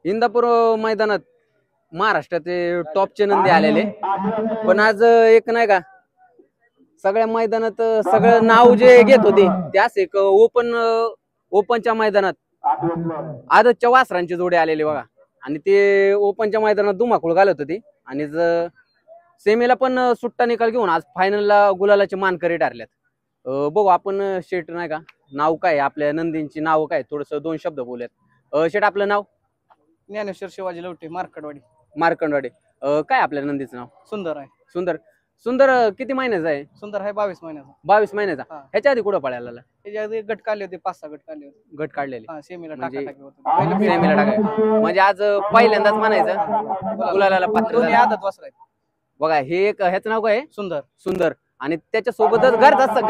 इंदापूर मैदानात महाराष्ट्राचे टॉपचे नंदी आलेले, पण आज एक नाही का सगळ्या मैदानात सगळं नाव जे घेत होते त्याच एक ओपनच्या मैदानात आदतच्या वासरांची जोडी आलेली बघा. आणि ते ओपनच्या मैदानात धुमाकूळ घालत होती आणि सेमीला पण सुट्टा निकाल घेऊन आज फायनलला गुलालाचे मानकरी ठरल्यात. बघू आपण शेट नाही का नाव काय आपल्या नंदींची नाव काय थोडस 2 शब्द बोलूयात. शेट आपलं नाव? ज्ञानेश्वर शिवाजी लवटे, मार्कंडवाडी. काय आपल्या नंदीचं नाव? सुंदर आहे. सुंदर किती महिन्याचा आहे? सुंदर आहे 22 महिन्याचा. 22 महिन्याचा. ह्याच्या आधी कुठं पळायला? त्याच्या आधी गट काढले होते, 5-6 गट काढले होते. गट काढलेले सेमीला म्हणजे सेमीला टाकाय म्हणजे आज पहिल्यांदाच म्हणायचं गुलालाला पात्र झालं. आदत वासरा बघा हे एक ह्याचं नाव काय? सुंदर. आणि त्याच्या सोबतच घरचा साथ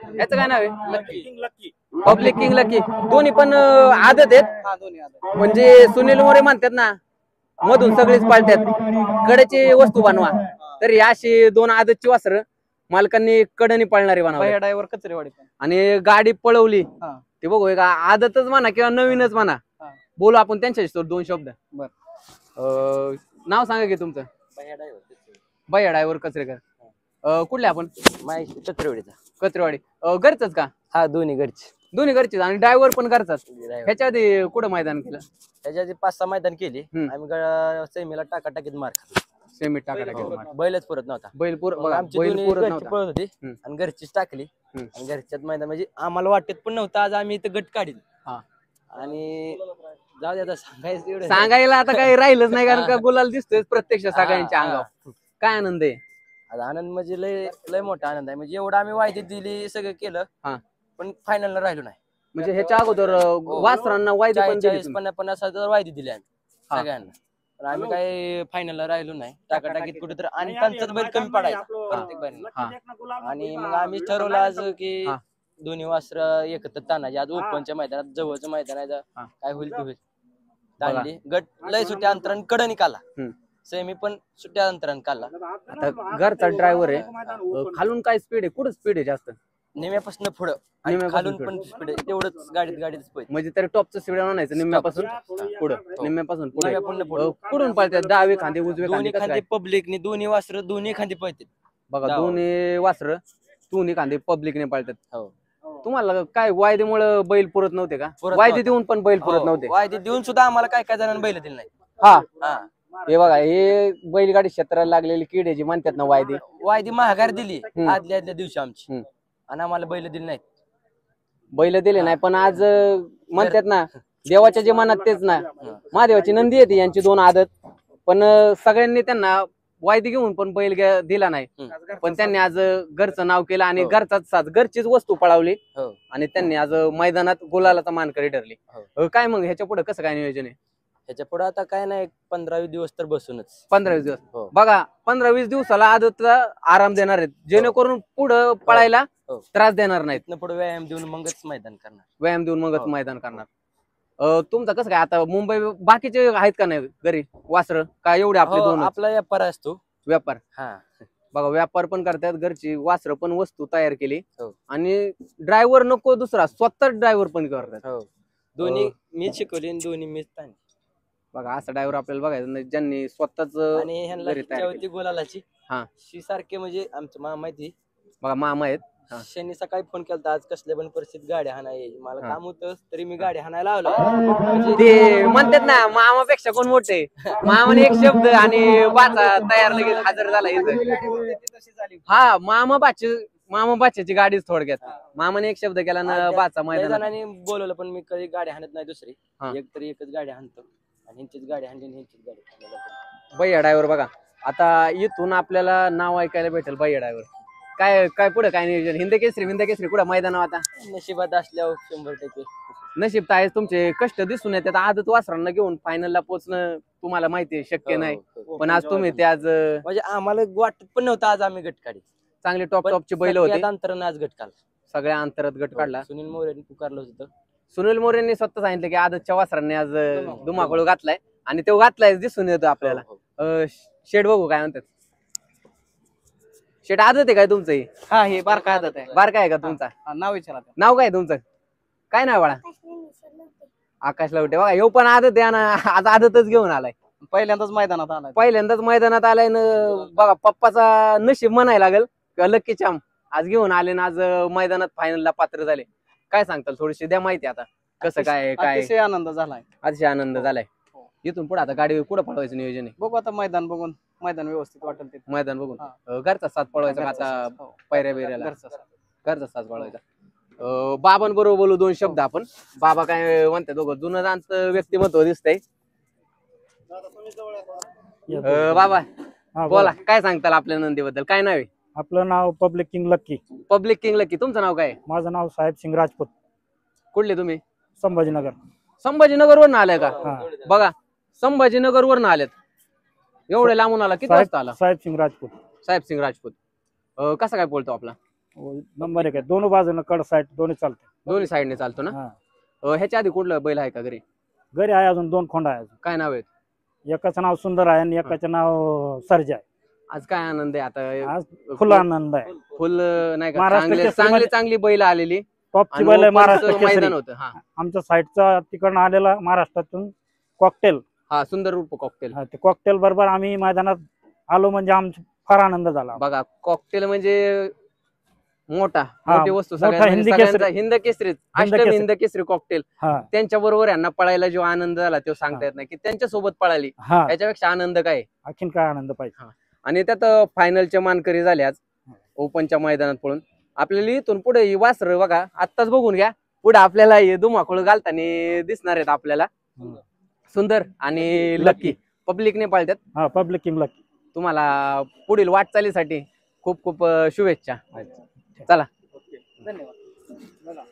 ह्याचं काय नाव आहे? Public king lucky. दोन्ही पण आदत आहेत. म्हणजे सुनील मोरे म्हणतात ना मधून सगळीच पाळतात कडेची वस्तू बनवा, तर अशी 2 आदतची वासर मालकांनी कडनी पाळणारी बनवा. ड्रायव्हर कचरेवाडी आणि गाडी पळवली ते बघू का आदतच म्हणा किंवा नवीनच म्हणा. बोलू आपण त्यांच्याशी 2 शब्द. नाव सांगा की तुमचं? भैया ड्रायव्हर कचरेकर. कुठले आपण? कचरेवाडी. घरचंच का? हा, दोन्ही घरचीच. आणि ड्रायव्हर पण घरचाच. ह्याच्या आधी कुठं मैदान केलं? त्याच्या आधी 5-6 मैदान केली. आम्ही सेमीला टाकाटाकीत मार खाल्ला. सेमीत टाकाटाकीत बैलच पुरत नव्हता. बैल पुरत पळत होती आणि घरचीच टाकली. आणि घरच्याच मैदान म्हणजे आम्हाला वाटत पण नव्हतं आज आम्ही इथं गट काढील. आणि जाऊ दे आता सांगायला आता काही राहिलंच नाही, कारण का गुलाल दिसतोय प्रत्यक्ष सगळ्यांच्या अंगावर. काय आनंद आहे? आनंद म्हणजे लय मोठा आनंद आहे. म्हणजे एवढं आम्ही वायदी दिली, सगळं केलं, पण फायनलला राहिलो नाही. म्हणजे ह्याच्या अगोदर वासरांना वायदी पण 40-50 वायदी दिली आम्ही सगळ्यांना, पण आम्ही काही फायनलला राहिलो नाही. टाकाटाकीत कुठेतरी आणि त्यांचाच बैल कमी पडायचा प्रत्येक बैलाला. आणि मग आम्ही ठरवलं आज की दोन्ही वासर एकत्र तानाचे. आज ओपनच्या मैदानात, जवळचं मैदान आहे, काय होईल ते होईल. ताणली गट लय सुट्या अंतराने कडे निकाला, सेमी पण सुट्या अंतराने काढला. आता घरचा ड्रायव्हर आहे, खालून काय स्पीड आहे? कुठं स्पीड आहे जास्त? निम्यापासून पुढं, खालून पण स्पीड आहे तेवढंच. गाडीत म्हणजे तरी टॉपचं स्पीड म्हणायचं. निम्यापासून पुढे कुठून पळतात? डावे खांदे, उजवे दोन्ही खांदे पब्लिकने, दोन्ही वासर दोन्ही खांदे पळतात बघा. दोन्ही वासर दोन्ही खांदे पब्लिकने पळतात. तुम्हाला काय वायदेमुळे बैल पुरत नव्हते का? वायदे देऊन पण बैल पुरत नव्हते? वायदे देऊन सुद्धा आम्हाला काय जणांना बैल दिले नाही. हे बघा, हे बैलगाडी क्षेत्राला लागलेली किड्याची म्हणतात ना वायदी महागार दिली आदल्या दिवशी आमची, आणि आम्हाला बैल दिले नाहीत. बैल दिले नाही, पण आज म्हणतात ना देवाच्या जे मनात तेच ना. महादेवाची नंदी येते यांची 2 आदत, पण सगळ्यांनी त्यांना वायदी घेऊन पण बैल दिला नाही. पण त्यांनी आज घरचं नाव केलं आणि घरचाच साथ, घरचीच वस्तू पळवली आणि त्यांनी आज मैदानात गुलालाचा मानकरी ठरली. काय मग ह्याच्या पुढे कसं काय नियोजन आहे? ह्याच्या पुढे आता काय नाही, 15-20 दिवस तर बसूनच. 15-20 दिवस बघा. 15-20 दिवसाला आदतला आराम देणार आहेत, जेणेकरून पुढं पळायला त्रास देणार नाहीत. पुढे व्यायाम देऊन मगच मैदान करणार. तुमचं कसं काय आता मुंबई बाकीचे आहेत का नाही घरी वासर? काय एवढे आपले 2? आपला व्यापार असतो. व्यापार बघा, व्यापार पण करतात, घरची वासर पण वस्तू तयार केली. आणि ड्रायव्हर नको दुसरा, स्वतः ड्रायव्हर पण करतात. दोन्ही मीच शिकवले, दोन्ही मीच ताणले बघा. असा ड्रायव्हर आपल्याला बघायचं नाही ज्यांनी स्वतःच. आणि ह्यांना गुलालाची सारखे म्हणजे आमचं मामा माहिती बघा, मामा आहेत. शनी सकाळी फोन केला, आज कसल्या पण परिस्थितीत गाडी हाणायची, मला काम होतं तरी मी गाडी हाणायला आलो. ते म्हणतात ना मामापेक्षा कोण मोठे. मामाने एक शब्द आणि बाचा तयार लगेच हजर झाला इथं. मामा बाच्याची गाडीच थोडक्यात. मामाने एक शब्द केला ना बाचा मैदानाने बोलवलं, पण मी कधी गाडी हाणत नाही दुसरी. एकच गाडी हाणतो आणि ह्यांचीच गाडी हाणली, ह्यांचीच गाडी. भैया ड्रायव्हर बघा, आता इथून आपल्याला नाव ऐकायला भेटेल भैया ड्रायव्हर. काय पुढे काय नियोजन? हिंद केसरी कुठं मैदानावर? आता नशिबात असल्यावर 100% नशीब तर आहे. तुमचे कष्ट दिसून येतात. आदत वासरांना घेऊन फायनलला पोहोचणं तुम्हाला माहिती आहे शक्य नाही, पण आज तुम्ही ते आज म्हणजे आम्हाला वाटत पण नव्हतं आज आम्ही गट काढी. चांगले टॉपचे बैल होते. अंतराने आज गट काढला, सगळ्या अंतरात गट काढला. सुनील मोरेंनी पुकारलं होतं. सुनील मोरेंनी स्वतः सांगितलं की आदतच्या वासरांनी आज धुमाकूळ घातलाय, आणि तो घातलाय दिसून येतो आपल्याला. शेड बघू काय म्हणतात. शेट आदत आहे काय तुमचं? हे बारका आदत आहे. बारका आहे का तुमचा? नाव विचारा. नाव काय तुमचं? काय नाव बाळा? आकाश लवटे बघा ह्यो पण आदत आहे ना, आज आदतच घेऊन आलाय. पहिल्यांदाच मैदानात आला. पहिल्यांदाच मैदानात आलाय ना. बघा पप्पाचा नशीब म्हणायला लागेल किंवा लक्की चाम आज घेऊन आले ना, आज मैदानात फायनलला पात्र झाले. काय सांगताल थोडीशी द्या माहिती आता कसं काय काय. अतिशय आनंद झालाय. अतिशय आनंद झालाय. इथून पुढे आता गाडी कुठं पळवायचं नियोजन आहे? बघू आता मैदान बघून, मैदान व्यवस्थित वाटेल ते. मैदान बघून घरचा साथ पळवायचा का आता पैऱ्या बिऱ्याला? घरचा साथ पळवायचा. बाबांबरोबर बोलू दोन शब्द आपण. बाबा काय म्हणते दोघं जुनं जाणतं व्यक्तिमत्व दिसतंय. बाबा बोला काय सांगताल आपल्या नंदीबद्दल? काय नाव आहे? आपलं नाव public king lucky. Public king lucky. तुमचं नाव काय? माझं नाव साहेब सिंग राजपूत, कुठले तुम्ही? संभाजीनगर. संभाजीनगर वरून आलाय का? हा. बघा संभाजीनगर वरून आलेत. एवढे लांबून आला. किती वाजता आला? साहेब सिंग राजपूत. साहेब सिंग राजपूत. कसा काय बोलतो आपला? नंबर 1 आहे. दोन्ही बाजूने कड साईड दोन्ही चालते. दोन्ही साईडने चालतो ना. ह्याच्या आधी कुठलं बैल आहे का घरी? घरी आहे अजून 2 खोंड आहे अजून. काय नाव आहे? एकाचं नाव सुंदर आहे आणि एकाचं नाव सर्जा आहे. आज काय आनंद आहे आता? आज फुल आनंद आहे. फुल नाही का? महाराष्ट्र चांगली केसरीमध्ये चांगली बैल आलेली. टॉपची बैल आहे महाराष्ट्र मैदान केसरी. होतं. हा आमच्या साईडचा तिकडनं आलेला महाराष्ट्रातून कॉकटेल. हा सुंदर रूप कॉकटेल. ते कॉकटेल बरोबर आम्ही मैदानात आलो म्हणजे आमचा फार आनंद झाला. बघा कॉकटेल म्हणजे मोठी वस्तू. मोठा सगळ्यांचा हिंद केसरी अष्टमी हिंद केसरी कॉकटेल. हा त्यांच्या बरोबर यांना पळायला जो आनंद झाला तो सांगता येत नाही की त्यांच्या सोबत पळाली. हा याच्यापेक्षा आनंद काय? आणखीन काय आनंद पाहिजे. आणि त्यात फायनलचे मानकरी झाले आज ओपनच्या मैदानात पळून. आपल्याला इथून पुढे ही वासर बघा आत्ताच बघून घ्या. पुढे आपल्याला हे धुमाकूळ घालताना दिसणार आहेत आपल्याला. सुंदर आणि लकी पब्लिकने पाळतात. हा पब्लिक किंग लक्की. तुम्हाला पुढील वाटचालीसाठी खूप खूप शुभेच्छा. चला धन्यवाद.